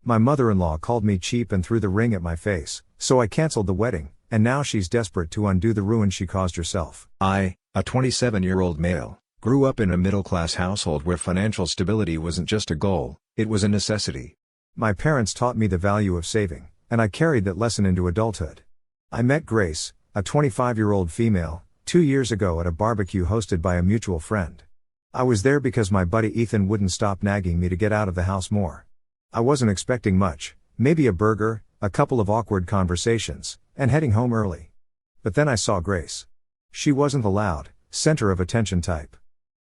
My mother-in-law called me cheap and threw the ring at my face, so I cancelled the wedding, and now she's desperate to undo the ruin she caused herself. I, a 27-year-old male, grew up in a middle-class household where financial stability wasn't just a goal, it was a necessity. My parents taught me the value of saving, and I carried that lesson into adulthood. I met Grace, a 25-year-old female, 2 years ago at a barbecue hosted by a mutual friend. I was there because my buddy Ethan wouldn't stop nagging me to get out of the house more. I wasn't expecting much, maybe a burger, a couple of awkward conversations, and heading home early. But then I saw Grace. She wasn't the loud, center of attention type.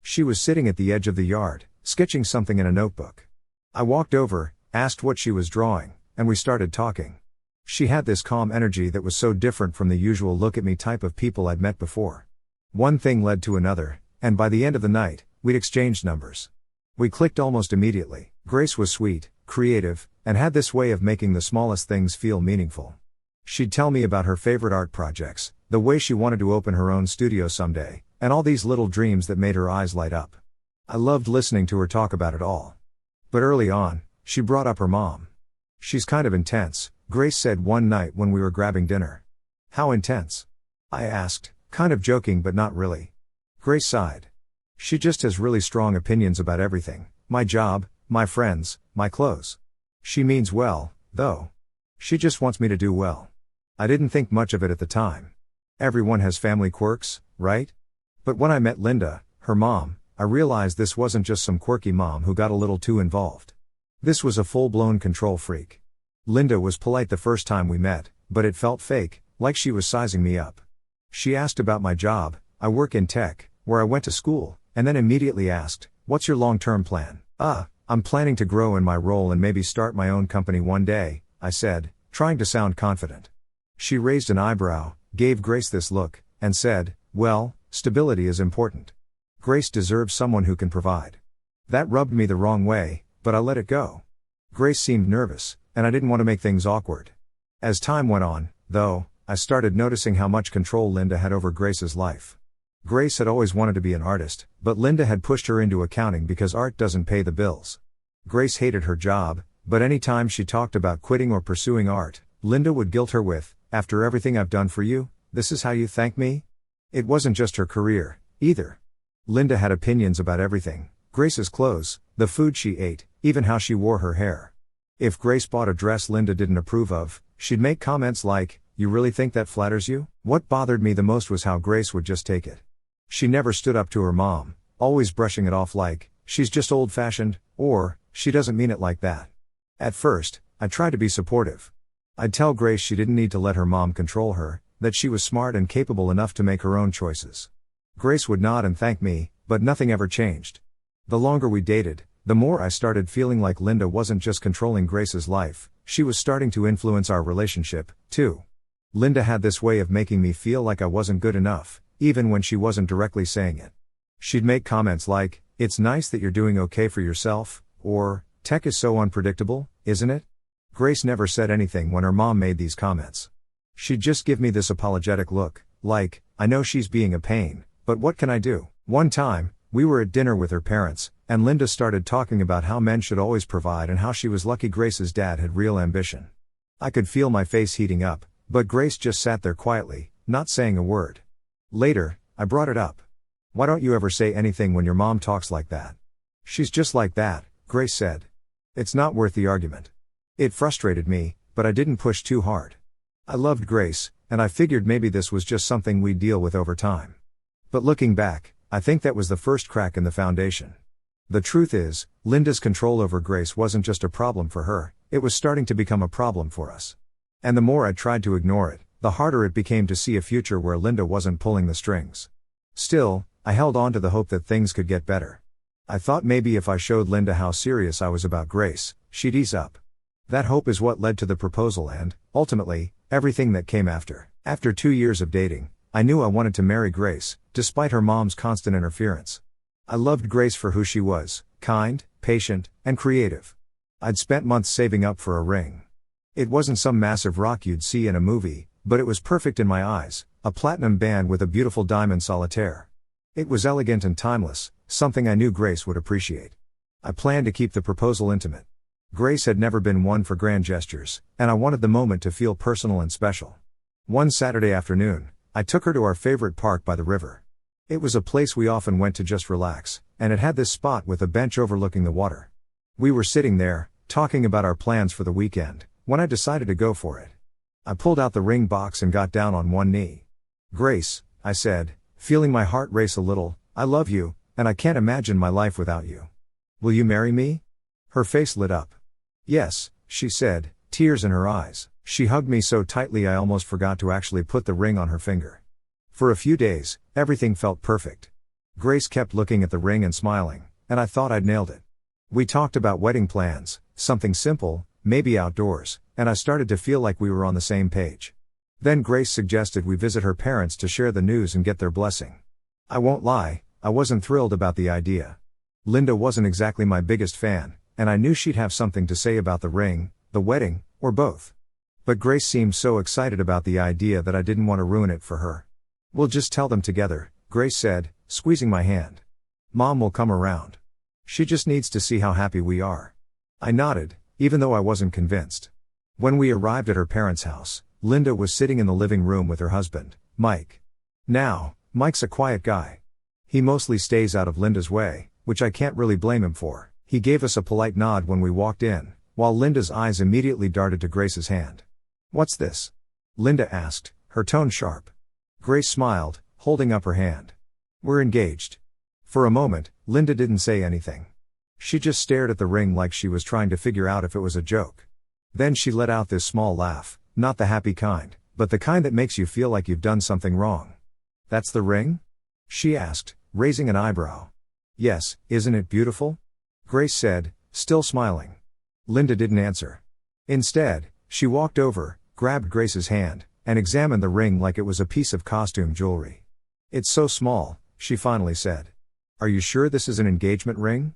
She was sitting at the edge of the yard, sketching something in a notebook. I walked over, asked what she was drawing, and we started talking. She had this calm energy that was so different from the usual look-at-me type of people I'd met before. One thing led to another, and by the end of the night, we'd exchanged numbers. We clicked almost immediately. Grace was sweet, creative, and had this way of making the smallest things feel meaningful. She'd tell me about her favorite art projects, the way she wanted to open her own studio someday, and all these little dreams that made her eyes light up. I loved listening to her talk about it all. But early on, she brought up her mom. "She's kind of intense," Grace said one night when we were grabbing dinner. "How intense?" I asked, kind of joking but not really. Grace sighed. "She just has really strong opinions about everything, my job, my friends, my clothes. She means well, though. She just wants me to do well." I didn't think much of it at the time. Everyone has family quirks, right? But when I met Linda, her mom, I realized this wasn't just some quirky mom who got a little too involved. This was a full-blown control freak. Linda was polite the first time we met, but it felt fake, like she was sizing me up. She asked about my job. "I work in tech, where I went to school," and then immediately asked, "What's your long-term plan?" I'm planning to grow in my role and maybe start my own company one day," I said, trying to sound confident. She raised an eyebrow, gave Grace this look, and said, "Well, stability is important. Grace deserves someone who can provide." That rubbed me the wrong way, but I let it go. Grace seemed nervous, and I didn't want to make things awkward. As time went on, though, I started noticing how much control Linda had over Grace's life. Grace had always wanted to be an artist, but Linda had pushed her into accounting because art doesn't pay the bills. Grace hated her job, but any time she talked about quitting or pursuing art, Linda would guilt her with, "After everything I've done for you, this is how you thank me?" It wasn't just her career, either. Linda had opinions about everything: Grace's clothes, the food she ate, even how she wore her hair. If Grace bought a dress Linda didn't approve of, she'd make comments like, "You really think that flatters you?" What bothered me the most was how Grace would just take it. She never stood up to her mom, always brushing it off like, "She's just old-fashioned," or, "She doesn't mean it like that." At first, I tried to be supportive. I'd tell Grace she didn't need to let her mom control her, that she was smart and capable enough to make her own choices. Grace would nod and thank me, but nothing ever changed. The longer we dated, the more I started feeling like Linda wasn't just controlling Grace's life, she was starting to influence our relationship, too. Linda had this way of making me feel like I wasn't good enough, even when she wasn't directly saying it. She'd make comments like, "It's nice that you're doing okay for yourself," or, "Tech is so unpredictable, isn't it?" Grace never said anything when her mom made these comments. She'd just give me this apologetic look, like, "I know she's being a pain, but what can I do?" One time, we were at dinner with her parents, and Linda started talking about how men should always provide and how she was lucky Grace's dad had real ambition. I could feel my face heating up, but Grace just sat there quietly, not saying a word. Later, I brought it up. "Why don't you ever say anything when your mom talks like that?" "She's just like that," Grace said. "It's not worth the argument." It frustrated me, but I didn't push too hard. I loved Grace, and I figured maybe this was just something we'd deal with over time. But looking back, I think that was the first crack in the foundation. The truth is, Linda's control over Grace wasn't just a problem for her, it was starting to become a problem for us. And the more I tried to ignore it, the harder it became to see a future where Linda wasn't pulling the strings. Still, I held on to the hope that things could get better. I thought maybe if I showed Linda how serious I was about Grace, she'd ease up. That hope is what led to the proposal and, ultimately, everything that came after. After 2 years of dating, I knew I wanted to marry Grace, despite her mom's constant interference. I loved Grace for who she was: kind, patient, and creative. I'd spent months saving up for a ring. It wasn't some massive rock you'd see in a movie, but it was perfect in my eyes, a platinum band with a beautiful diamond solitaire. It was elegant and timeless, something I knew Grace would appreciate. I planned to keep the proposal intimate. Grace had never been one for grand gestures, and I wanted the moment to feel personal and special. One Saturday afternoon, I took her to our favorite park by the river. It was a place we often went to just relax, and it had this spot with a bench overlooking the water. We were sitting there, talking about our plans for the weekend, when I decided to go for it. I pulled out the ring box and got down on one knee. "Grace," I said, feeling my heart race a little, "I love you, and I can't imagine my life without you. Will you marry me?" Her face lit up. "Yes," she said, tears in her eyes. She hugged me so tightly I almost forgot to actually put the ring on her finger. For a few days, everything felt perfect. Grace kept looking at the ring and smiling, and I thought I'd nailed it. We talked about wedding plans, something simple, maybe outdoors, and I started to feel like we were on the same page. Then Grace suggested we visit her parents to share the news and get their blessing. I won't lie, I wasn't thrilled about the idea. Linda wasn't exactly my biggest fan, and I knew she'd have something to say about the ring, the wedding, or both. But Grace seemed so excited about the idea that I didn't want to ruin it for her. "We'll just tell them together," Grace said, squeezing my hand. "Mom will come around. She just needs to see how happy we are." I nodded, even though I wasn't convinced. When we arrived at her parents' house, Linda was sitting in the living room with her husband, Mike. Now, Mike's a quiet guy. He mostly stays out of Linda's way, which I can't really blame him for. He gave us a polite nod when we walked in, while Linda's eyes immediately darted to Grace's hand. "What's this?" Linda asked, her tone sharp. Grace smiled, holding up her hand. "We're engaged." For a moment, Linda didn't say anything. She just stared at the ring like she was trying to figure out if it was a joke. Then she let out this small laugh, not the happy kind, but the kind that makes you feel like you've done something wrong. "That's the ring?" she asked, raising an eyebrow. "Yes, isn't it beautiful?" Grace said, still smiling. Linda didn't answer. Instead, she walked over, grabbed Grace's hand, and examined the ring like it was a piece of costume jewelry. "It's so small," she finally said. "Are you sure this is an engagement ring?"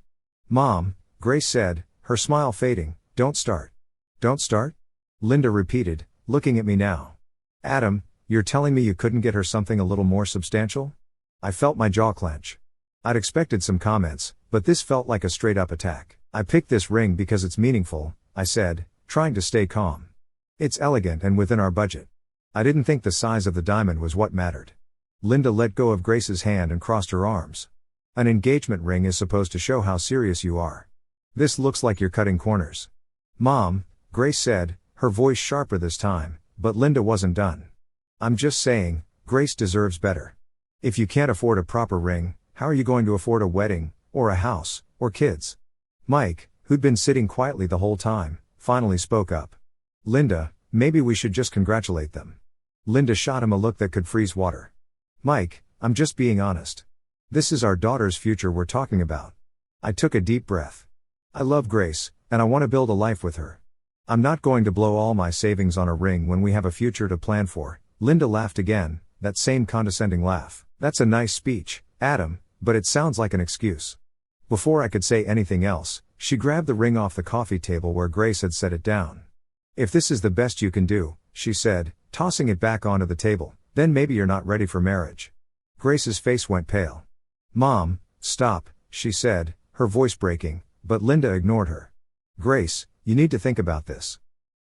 "Mom," Grace said, her smile fading, "don't start." "Don't start?" Linda repeated, looking at me now. "Adam, you're telling me you couldn't get her something a little more substantial?" I felt my jaw clench. I'd expected some comments, but this felt like a straight-up attack. "I picked this ring because it's meaningful," I said, trying to stay calm. "It's elegant and within our budget." I didn't think the size of the diamond was what mattered. Linda let go of Grace's hand and crossed her arms. "An engagement ring is supposed to show how serious you are. This looks like you're cutting corners." "Mom," Grace said, her voice sharper this time, but Linda wasn't done. "I'm just saying, Grace deserves better. If you can't afford a proper ring, how are you going to afford a wedding, or a house, or kids?" Mike, who'd been sitting quietly the whole time, finally spoke up. "Linda, maybe we should just congratulate them." Linda shot him a look that could freeze water. "Mike, I'm just being honest. This is our daughter's future we're talking about." I took a deep breath. I love Grace, and I want to build a life with her. I'm not going to blow all my savings on a ring when we have a future to plan for. Linda laughed again, that same condescending laugh. "That's a nice speech, Adam, but it sounds like an excuse." Before I could say anything else, she grabbed the ring off the coffee table where Grace had set it down. "If this is the best you can do," she said, tossing it back onto the table, "then maybe you're not ready for marriage." Grace's face went pale. "Mom, stop," she said, her voice breaking, but Linda ignored her. "Grace, you need to think about this.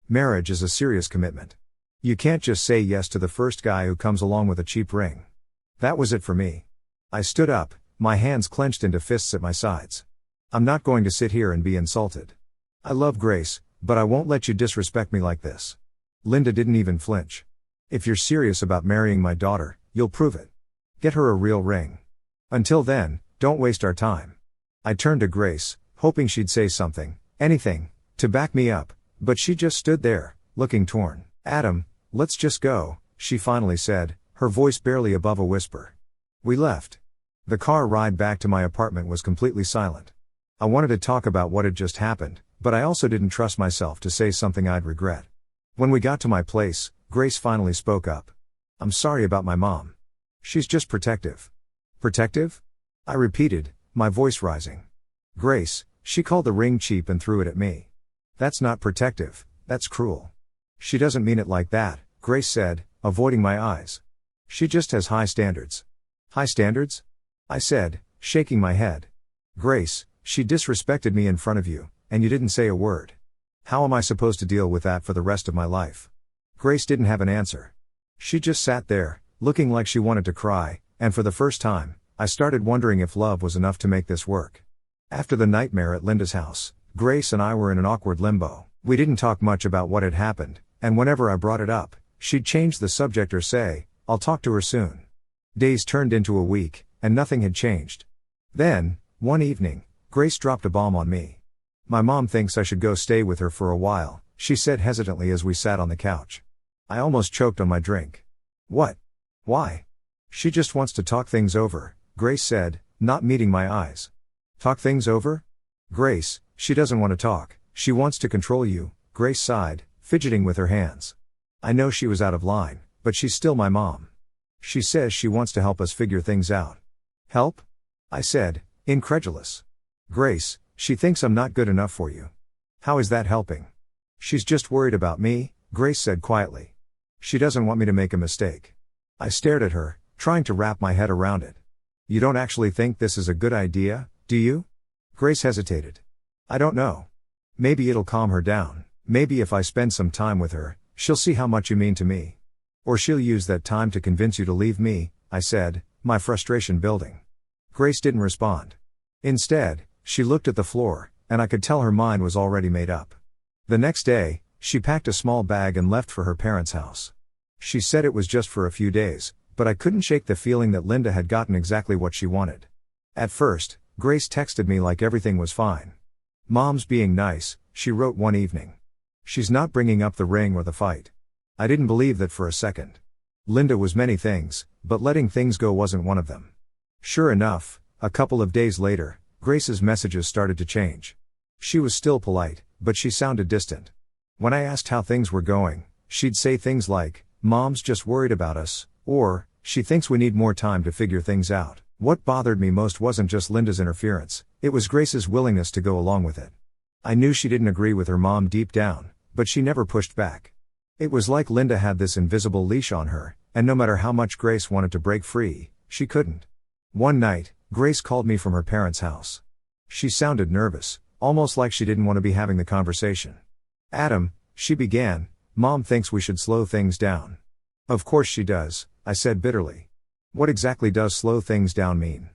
Marriage is a serious commitment. You can't just say yes to the first guy who comes along with a cheap ring." That was it for me. I stood up, my hands clenched into fists at my sides. "I'm not going to sit here and be insulted. I love Grace, but I won't let you disrespect me like this." Linda didn't even flinch. "If you're serious about marrying my daughter, you'll prove it. Get her a real ring. Until then, don't waste our time." I turned to Grace, hoping she'd say something, anything, to back me up, but she just stood there, looking torn. "Adam, let's just go," she finally said, her voice barely above a whisper. We left. The car ride back to my apartment was completely silent. I wanted to talk about what had just happened, but I also didn't trust myself to say something I'd regret. When we got to my place, Grace finally spoke up. "I'm sorry about my mom. She's just protective." "Protective?" I repeated, my voice rising. "Grace, she called the ring cheap and threw it at me. That's not protective, that's cruel." "She doesn't mean it like that," Grace said, avoiding my eyes. "She just has high standards." "High standards?" I said, shaking my head. "Grace, she disrespected me in front of you, and you didn't say a word. How am I supposed to deal with that for the rest of my life? Grace didn't have an answer. She just sat there, looking like she wanted to cry, and for the first time, I started wondering if love was enough to make this work. After the nightmare at Linda's house, Grace and I were in an awkward limbo. We didn't talk much about what had happened, and whenever I brought it up, she'd change the subject or say, "I'll talk to her soon." Days turned into a week, and nothing had changed. Then, one evening, Grace dropped a bomb on me. "My mom thinks I should go stay with her for a while," she said hesitantly as we sat on the couch. I almost choked on my drink. "What? Why?" "She just wants to talk things over," Grace said, not meeting my eyes. "Talk things over? Grace, she doesn't want to talk, she wants to control you," Grace sighed, fidgeting with her hands. I know she was out of line, but she's still my mom. "She says she wants to help us figure things out." "Help?" I said, incredulous. "Grace, she thinks I'm not good enough for you." "How is that helping?" "She's just worried about me," Grace said quietly. "She doesn't want me to make a mistake." I stared at her, trying to wrap my head around it. "You don't actually think this is a good idea, do you?" Grace hesitated. "I don't know. Maybe it'll calm her down. Maybe if I spend some time with her, she'll see how much you mean to me. Or she'll use that time to convince you to leave me," I said, my frustration building. Grace didn't respond. Instead, she looked at the floor, and I could tell her mind was already made up. The next day, she packed a small bag and left for her parents' house. She said it was just for a few days, but I couldn't shake the feeling that Linda had gotten exactly what she wanted. At first, Grace texted me like everything was fine. "Mom's being nice," she wrote one evening. "She's not bringing up the ring or the fight." I didn't believe that for a second. Linda was many things, but letting things go wasn't one of them. Sure enough, a couple of days later, Grace's messages started to change. She was still polite, but she sounded distant. When I asked how things were going, she'd say things like, "Mom's just worried about us," or, "She thinks we need more time to figure things out." What bothered me most wasn't just Linda's interference, it was Grace's willingness to go along with it. I knew she didn't agree with her mom deep down, but she never pushed back. It was like Linda had this invisible leash on her, and no matter how much Grace wanted to break free, she couldn't. One night, Grace called me from her parents' house. She sounded nervous, almost like she didn't want to be having the conversation. "Adam," she began, "Mom thinks we should slow things down." "Of course she does," I said bitterly. "What exactly does slow things down mean?"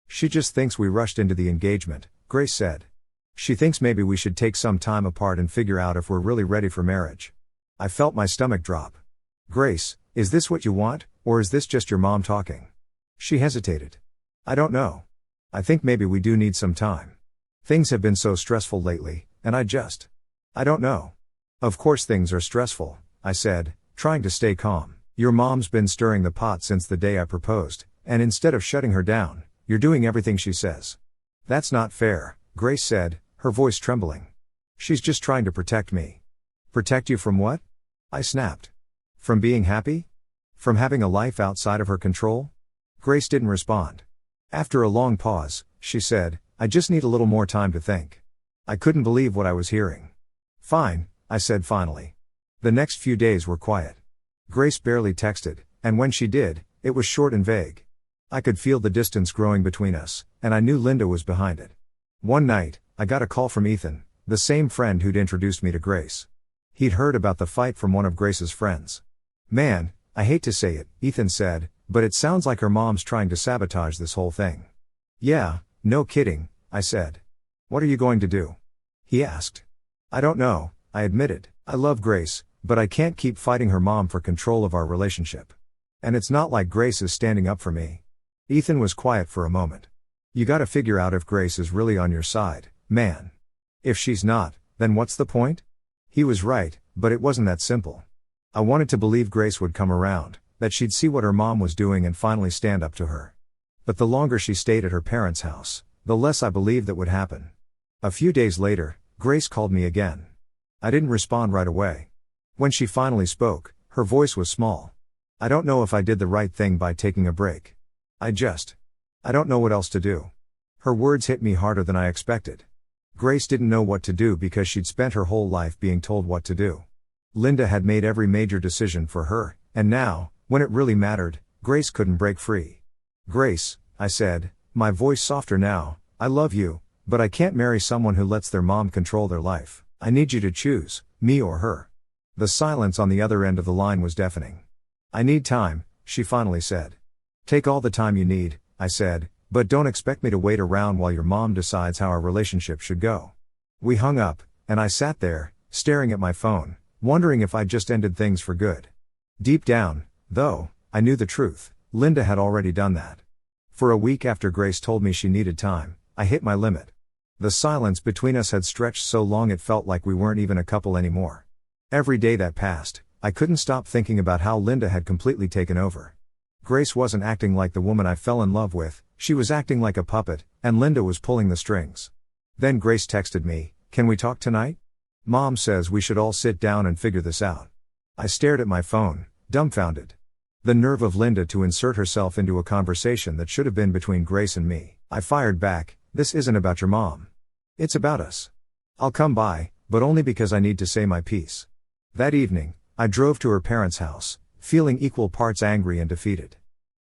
"She just thinks we rushed into the engagement," Grace said. "She thinks maybe we should take some time apart and figure out if we're really ready for marriage." I felt my stomach drop. "Grace, is this what you want, or is this just your mom talking?" She hesitated. "I don't know. I think maybe we do need some time. Things have been so stressful lately, and I don't know." "Of course things are stressful," I said, trying to stay calm. "Your mom's been stirring the pot since the day I proposed, and instead of shutting her down, you're doing everything she says." "That's not fair," Grace said, her voice trembling. "She's just trying to protect me." "Protect you from what?" I snapped. "From being happy? From having a life outside of her control?" Grace didn't respond. After a long pause, she said, "I just need a little more time to think." I couldn't believe what I was hearing. "Fine," I said finally. The next few days were quiet. Grace barely texted, and when she did, it was short and vague. I could feel the distance growing between us, and I knew Linda was behind it. One night, I got a call from Ethan, the same friend who'd introduced me to Grace. He'd heard about the fight from one of Grace's friends. "Man, I hate to say it," Ethan said, "but it sounds like her mom's trying to sabotage this whole thing." "Yeah, no kidding," I said. "What are you going to do?" he asked. "I don't know," I admitted. "I love Grace, but I can't keep fighting her mom for control of our relationship. And it's not like Grace is standing up for me." Ethan was quiet for a moment. "You gotta figure out if Grace is really on your side, man. If she's not, then what's the point?" He was right, but it wasn't that simple. I wanted to believe Grace would come around, that she'd see what her mom was doing and finally stand up to her. But the longer she stayed at her parents' house, the less I believed that would happen. A few days later, Grace called me again. I didn't respond right away. When she finally spoke, her voice was small. "I don't know if I did the right thing by taking a break. I don't know what else to do." Her words hit me harder than I expected. Grace didn't know what to do because she'd spent her whole life being told what to do. Linda had made every major decision for her, and now, when it really mattered, Grace couldn't break free. "Grace," I said, my voice softer now, "I love you, but I can't marry someone who lets their mom control their life. I need you to choose, me or her. The silence on the other end of the line was deafening. I need time, she finally said. Take all the time you need, I said, but don't expect me to wait around while your mom decides how our relationship should go. We hung up, and I sat there, staring at my phone, wondering if I'd just ended things for good. Deep down, though, I knew the truth. Linda had already done that. For a week after Grace told me she needed time, I hit my limit. The silence between us had stretched so long it felt like we weren't even a couple anymore. Every day that passed, I couldn't stop thinking about how Linda had completely taken over. Grace wasn't acting like the woman I fell in love with, she was acting like a puppet, and Linda was pulling the strings. Then Grace texted me, "Can we talk tonight? Mom says we should all sit down and figure this out." I stared at my phone, dumbfounded. The nerve of Linda to insert herself into a conversation that should have been between Grace and me. I fired back, "This isn't about your mom. It's about us. I'll come by, but only because I need to say my piece." That evening, I drove to her parents' house, feeling equal parts angry and defeated.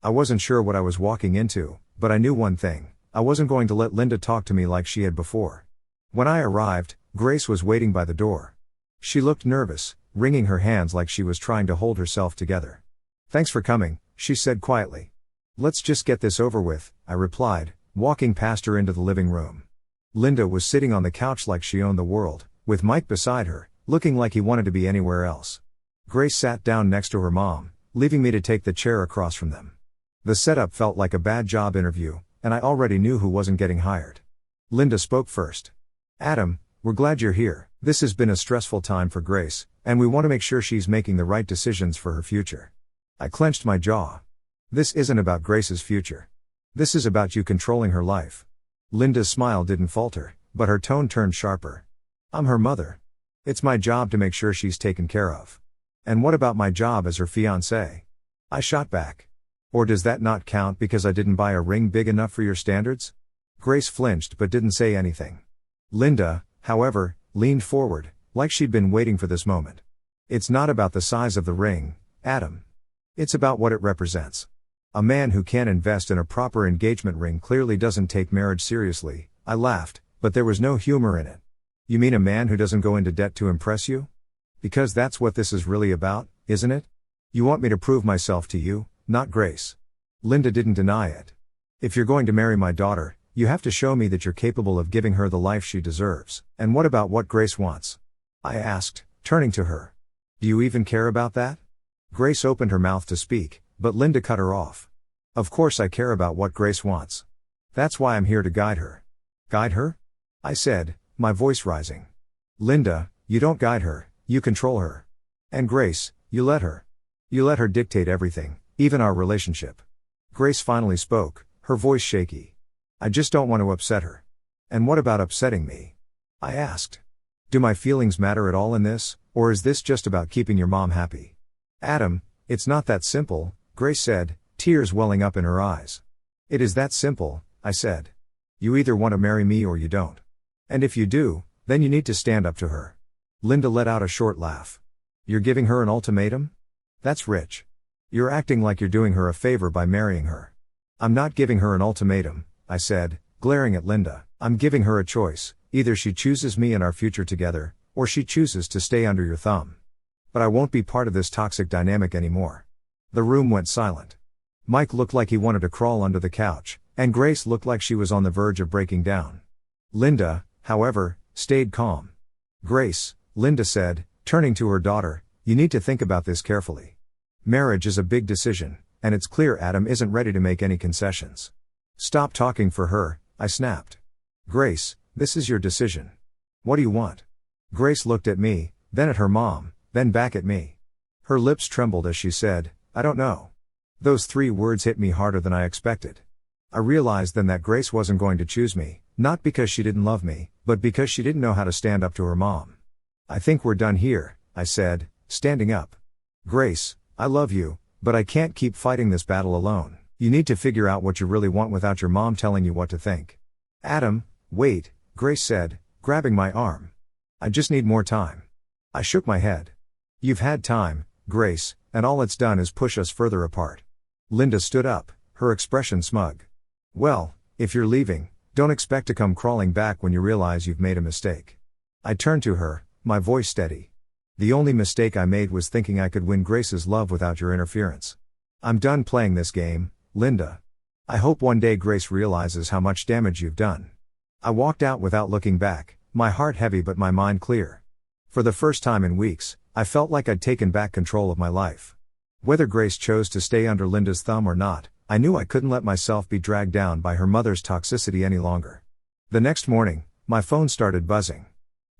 I wasn't sure what I was walking into, but I knew one thing: I wasn't going to let Linda talk to me like she had before. When I arrived, Grace was waiting by the door. She looked nervous, wringing her hands like she was trying to hold herself together. "Thanks for coming," she said quietly. "Let's just get this over with," I replied, walking past her into the living room. Linda was sitting on the couch like she owned the world, with Mike beside her, looking like he wanted to be anywhere else. Grace sat down next to her mom, leaving me to take the chair across from them. The setup felt like a bad job interview, and I already knew who wasn't getting hired. Linda spoke first. "Adam, we're glad you're here. This has been a stressful time for Grace, and we want to make sure she's making the right decisions for her future." I clenched my jaw. "This isn't about Grace's future. This is about you controlling her life." Linda's smile didn't falter, but her tone turned sharper. "I'm her mother. It's my job to make sure she's taken care of. And what about my job as her fiancé?" I shot back. "Or does that not count because I didn't buy a ring big enough for your standards?" Grace flinched but didn't say anything. Linda, however, leaned forward, like she'd been waiting for this moment. "It's not about the size of the ring, Adam. It's about what it represents. A man who can't invest in a proper engagement ring clearly doesn't take marriage seriously." I laughed, but there was no humor in it. "You mean a man who doesn't go into debt to impress you? Because that's what this is really about, isn't it? You want me to prove myself to you, not Grace." Linda didn't deny it. "If you're going to marry my daughter, you have to show me that you're capable of giving her the life she deserves." "And what about what Grace wants?" I asked, turning to her. "Do you even care about that?" Grace opened her mouth to speak, but Linda cut her off. "Of course I care about what Grace wants. That's why I'm here to guide her." "Guide her?" I said, my voice rising. "Linda, you don't guide her, you control her. And Grace, you let her. You let her dictate everything, even our relationship." Grace finally spoke, her voice shaky. "I just don't want to upset her." "And what about upsetting me?" I asked. "Do my feelings matter at all in this, or is this just about keeping your mom happy?" "Adam, it's not that simple," Grace said, tears welling up in her eyes. "It is that simple," I said. "You either want to marry me or you don't. And if you do, then you need to stand up to her." Linda let out a short laugh. "You're giving her an ultimatum? That's rich. You're acting like you're doing her a favor by marrying her." "I'm not giving her an ultimatum," I said, glaring at Linda. "I'm giving her a choice. Either she chooses me and our future together, or she chooses to stay under your thumb. But I won't be part of this toxic dynamic anymore." The room went silent. Mike looked like he wanted to crawl under the couch, and Grace looked like she was on the verge of breaking down. Linda, however, stayed calm. "Grace," Linda said, turning to her daughter, "you need to think about this carefully. Marriage is a big decision, and it's clear Adam isn't ready to make any concessions." "Stop talking for her," I snapped. "Grace, this is your decision. What do you want?" Grace looked at me, then at her mom, then back at me. Her lips trembled as she said, "I don't know." Those 3 words hit me harder than I expected. I realized then that Grace wasn't going to choose me, not because she didn't love me, but because she didn't know how to stand up to her mom. "I think we're done here," I said, standing up. "Grace, I love you, but I can't keep fighting this battle alone. You need to figure out what you really want without your mom telling you what to think." "Adam, wait," Grace said, grabbing my arm. "I just need more time." I shook my head. "You've had time, Grace, and all it's done is push us further apart." Linda stood up, her expression smug. "Well, if you're leaving, don't expect to come crawling back when you realize you've made a mistake." I turned to her, my voice steady. The only mistake I made was thinking I could win Grace's love without your interference. I'm done playing this game, Linda. I hope one day Grace realizes how much damage you've done. I walked out without looking back, my heart heavy but my mind clear. For the first time in weeks, I felt like I'd taken back control of my life. Whether Grace chose to stay under Linda's thumb or not, I knew I couldn't let myself be dragged down by her mother's toxicity any longer. The next morning, my phone started buzzing.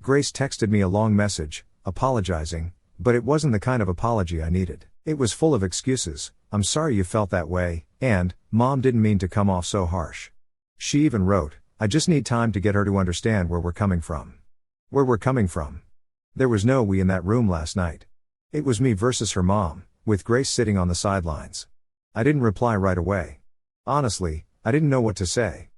Grace texted me a long message, apologizing, but it wasn't the kind of apology I needed. It was full of excuses. I'm sorry you felt that way, and, Mom didn't mean to come off so harsh. She even wrote, I just need time to get her to understand where we're coming from. Where we're coming from. There was no we in that room last night. It was me versus her mom, with Grace sitting on the sidelines. I didn't reply right away. Honestly, I didn't know what to say.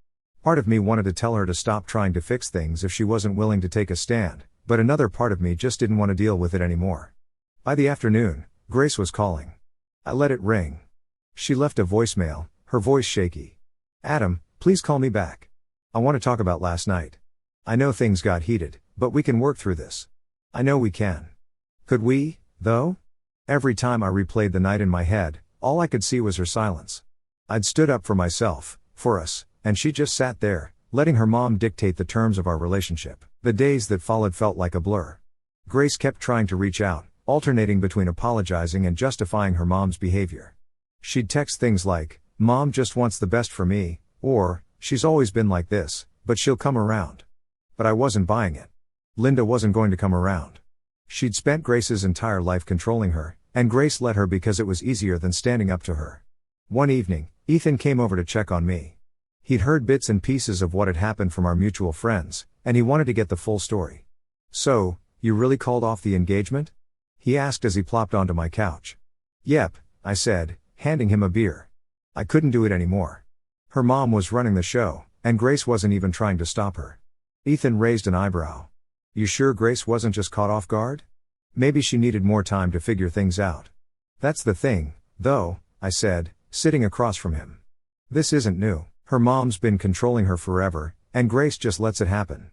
Part of me wanted to tell her to stop trying to fix things if she wasn't willing to take a stand, but another part of me just didn't want to deal with it anymore. By the afternoon, Grace was calling. I let it ring. She left a voicemail, her voice shaky. Adam, please call me back. I want to talk about last night. I know things got heated, but we can work through this. I know we can. Could we, though? Every time I replayed the night in my head, all I could see was her silence. I'd stood up for myself, for us, and she just sat there, letting her mom dictate the terms of our relationship. The days that followed felt like a blur. Grace kept trying to reach out, alternating between apologizing and justifying her mom's behavior. She'd text things like, Mom just wants the best for me, or, she's always been like this, but she'll come around. But I wasn't buying it. Linda wasn't going to come around. She'd spent Grace's entire life controlling her, and Grace let her because it was easier than standing up to her. One evening, Ethan came over to check on me. He'd heard bits and pieces of what had happened from our mutual friends, and he wanted to get the full story. So, you really called off the engagement? He asked as he plopped onto my couch. Yep, I said, handing him a beer. I couldn't do it anymore. Her mom was running the show, and Grace wasn't even trying to stop her. Ethan raised an eyebrow. You sure Grace wasn't just caught off guard? Maybe she needed more time to figure things out. That's the thing, though, I said, sitting across from him. This isn't new. Her mom's been controlling her forever, and Grace just lets it happen.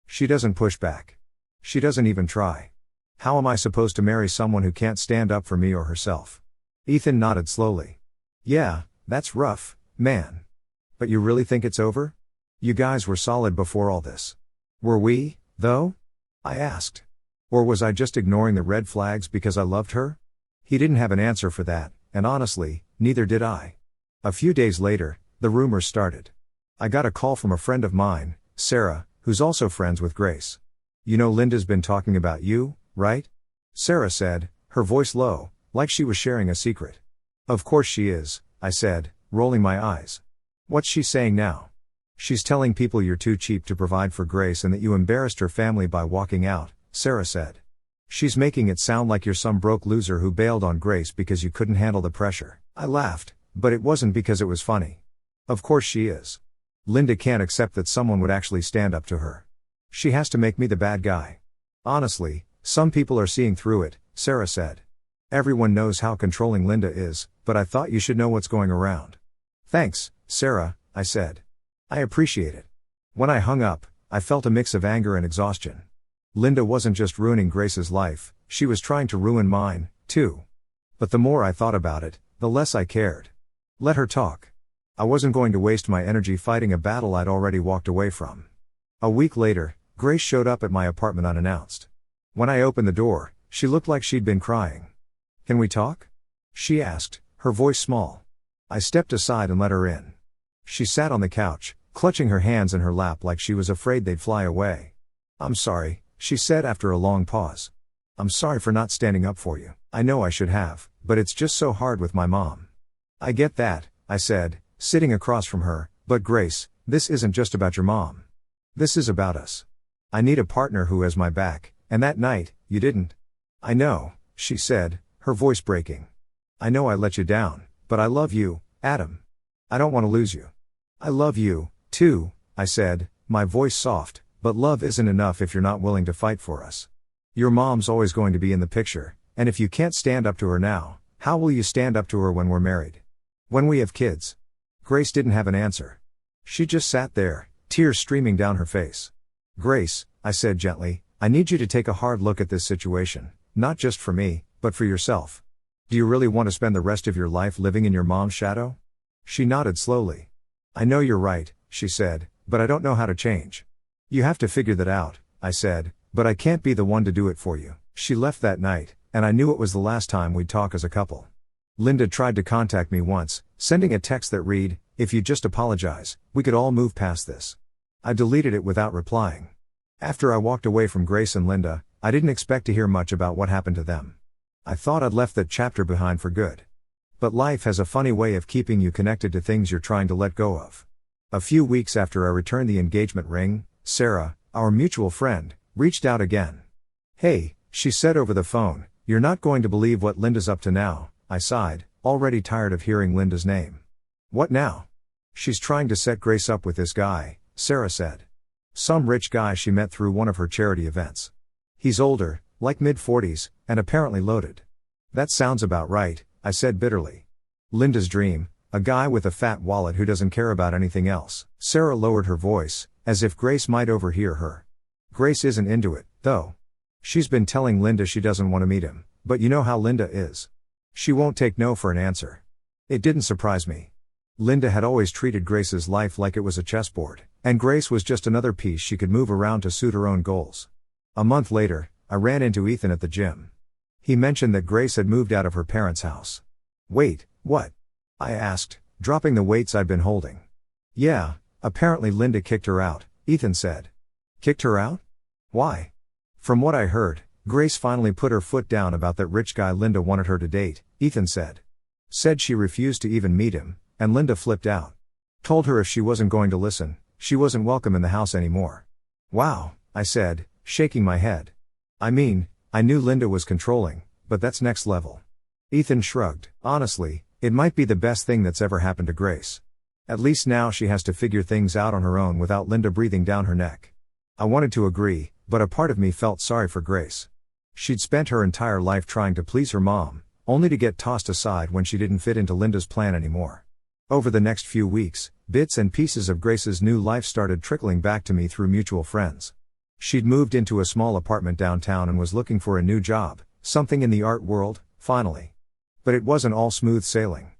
She doesn't push back. She doesn't even try. How am I supposed to marry someone who can't stand up for me or herself? Ethan nodded slowly. Yeah, that's rough, man. But you really think it's over? You guys were solid before all this. Were we, though? I asked. Or was I just ignoring the red flags because I loved her? He didn't have an answer for that, and honestly, neither did I. A few days later, the rumors started. I got a call from a friend of mine, Sarah, who's also friends with Grace. You know Linda's been talking about you, right? Sarah said, her voice low, like she was sharing a secret. Of course she is, I said, rolling my eyes. What's she saying now? She's telling people you're too cheap to provide for Grace and that you embarrassed her family by walking out, Sarah said. She's making it sound like you're some broke loser who bailed on Grace because you couldn't handle the pressure. I laughed, but it wasn't because it was funny. Of course she is. Linda can't accept that someone would actually stand up to her. She has to make me the bad guy. Honestly, some people are seeing through it, Sarah said. Everyone knows how controlling Linda is, but I thought you should know what's going around. Thanks, Sarah, I said. I appreciate it. When I hung up, I felt a mix of anger and exhaustion. Linda wasn't just ruining Grace's life, she was trying to ruin mine, too. But the more I thought about it, the less I cared. Let her talk. I wasn't going to waste my energy fighting a battle I'd already walked away from. A week later, Grace showed up at my apartment unannounced. When I opened the door, she looked like she'd been crying. Can we talk? She asked, her voice small. I stepped aside and let her in. She sat on the couch, clutching her hands in her lap like she was afraid they'd fly away. I'm sorry, she said after a long pause. I'm sorry for not standing up for you. I know I should have, but it's just so hard with my mom. I get that, I said, sitting across from her, but Grace, this isn't just about your mom. This is about us. I need a partner who has my back, and that night, you didn't. I know, she said, her voice breaking. I know I let you down, but I love you, Adam. I don't want to lose you. I love you, too, I said, my voice soft, but love isn't enough if you're not willing to fight for us. Your mom's always going to be in the picture, and if you can't stand up to her now, how will you stand up to her when we're married? When we have kids? Grace didn't have an answer. She just sat there, tears streaming down her face. Grace, I said gently, I need you to take a hard look at this situation, not just for me, but for yourself. Do you really want to spend the rest of your life living in your mom's shadow? She nodded slowly. I know you're right, she said, but I don't know how to change. You have to figure that out, I said, but I can't be the one to do it for you. She left that night, and I knew it was the last time we'd talk as a couple. Linda tried to contact me once, sending a text that read, "If you just apologize, we could all move past this." I deleted it without replying. After I walked away from Grace and Linda, I didn't expect to hear much about what happened to them. I thought I'd left that chapter behind for good. But life has a funny way of keeping you connected to things you're trying to let go of. A few weeks after I returned the engagement ring, Sarah, our mutual friend, reached out again. "Hey," she said over the phone, "you're not going to believe what Linda's up to now." I sighed, already tired of hearing Linda's name. "What now?" "She's trying to set Grace up with this guy," Sarah said. "Some rich guy she met through one of her charity events. He's older, like mid-40s, and apparently loaded." "That sounds about right," I said bitterly. "Linda's dream, a guy with a fat wallet who doesn't care about anything else." Sarah lowered her voice, as if Grace might overhear her. "Grace isn't into it, though. She's been telling Linda she doesn't want to meet him, but you know how Linda is. She won't take no for an answer." It didn't surprise me. Linda had always treated Grace's life like it was a chessboard, and Grace was just another piece she could move around to suit her own goals. A month later, I ran into Ethan at the gym. He mentioned that Grace had moved out of her parents' house. "Wait, what?" I asked, dropping the weights I'd been holding. "Yeah, apparently Linda kicked her out," Ethan said. "Kicked her out? Why?" "From what I heard, Grace finally put her foot down about that rich guy Linda wanted her to date," Ethan said. "Said she refused to even meet him, and Linda flipped out. Told her if she wasn't going to listen, she wasn't welcome in the house anymore." "Wow," I said, shaking my head. "I mean, I knew Linda was controlling, but that's next level." Ethan shrugged. "Honestly, it might be the best thing that's ever happened to Grace. At least now she has to figure things out on her own without Linda breathing down her neck." I wanted to agree, but a part of me felt sorry for Grace. She'd spent her entire life trying to please her mom, only to get tossed aside when she didn't fit into Linda's plan anymore. Over the next few weeks, bits and pieces of Grace's new life started trickling back to me through mutual friends. She'd moved into a small apartment downtown and was looking for a new job, something in the art world, finally. But it wasn't all smooth sailing.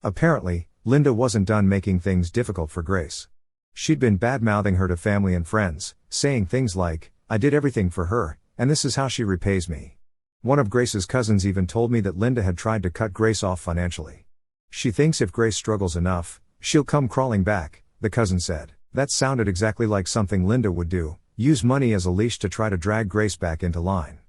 Apparently, Linda wasn't done making things difficult for Grace. She'd been bad-mouthing her to family and friends, saying things like, "I did everything for her, and this is how she repays me." One of Grace's cousins even told me that Linda had tried to cut Grace off financially. "She thinks if Grace struggles enough, she'll come crawling back," the cousin said. That sounded exactly like something Linda would do, use money as a leash to try to drag Grace back into line.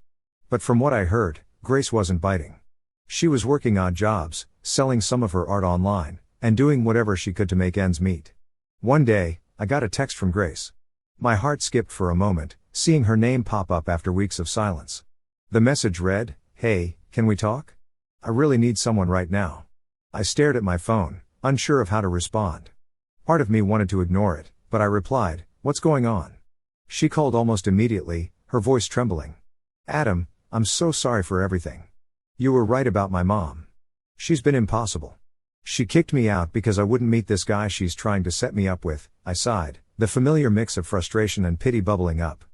But from what I heard, Grace wasn't biting. She was working odd jobs, selling some of her art online, and doing whatever she could to make ends meet. One day, I got a text from Grace. My heart skipped for a moment, seeing her name pop up after weeks of silence. The message read, "Hey, can we talk? I really need someone right now." I stared at my phone, unsure of how to respond. Part of me wanted to ignore it, but I replied, "What's going on?" She called almost immediately, her voice trembling. "Adam, I'm so sorry for everything. You were right about my mom. She's been impossible. She kicked me out because I wouldn't meet this guy she's trying to set me up with." I sighed, the familiar mix of frustration and pity bubbling up.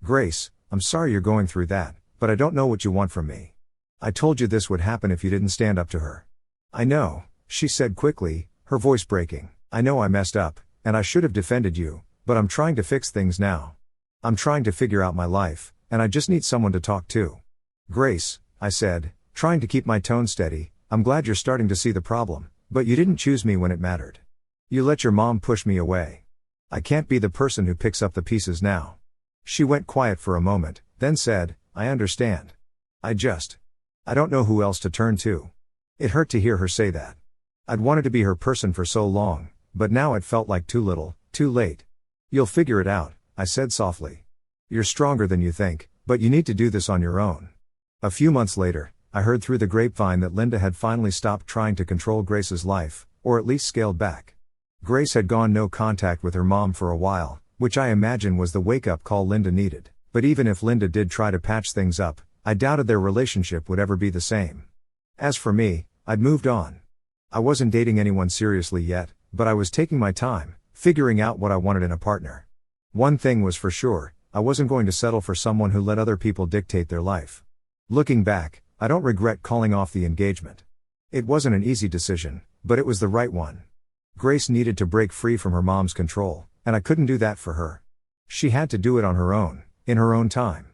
"Grace, I'm sorry you're going through that, but I don't know what you want from me. I told you this would happen if you didn't stand up to her." "I know," she said quickly, her voice breaking. "I know I messed up, and I should have defended you, but I'm trying to fix things now. I'm trying to figure out my life, and I just need someone to talk to." "Grace," I said, trying to keep my tone steady, "I'm glad you're starting to see the problem, but you didn't choose me when it mattered. You let your mom push me away. I can't be the person who picks up the pieces now." She went quiet for a moment, then said, "I understand. I don't know who else to turn to." It hurt to hear her say that. I'd wanted to be her person for so long, but now it felt like too little, too late. "You'll figure it out," I said softly. "You're stronger than you think, but you need to do this on your own." A few months later, I heard through the grapevine that Linda had finally stopped trying to control Grace's life, or at least scaled back. Grace had gone no contact with her mom for a while, which I imagine was the wake-up call Linda needed. But even if Linda did try to patch things up, I doubted their relationship would ever be the same. As for me, I'd moved on. I wasn't dating anyone seriously yet, but I was taking my time, figuring out what I wanted in a partner. One thing was for sure, I wasn't going to settle for someone who let other people dictate their life. Looking back, I don't regret calling off the engagement. It wasn't an easy decision, but it was the right one. Grace needed to break free from her mom's control, and I couldn't do that for her. She had to do it on her own, in her own time.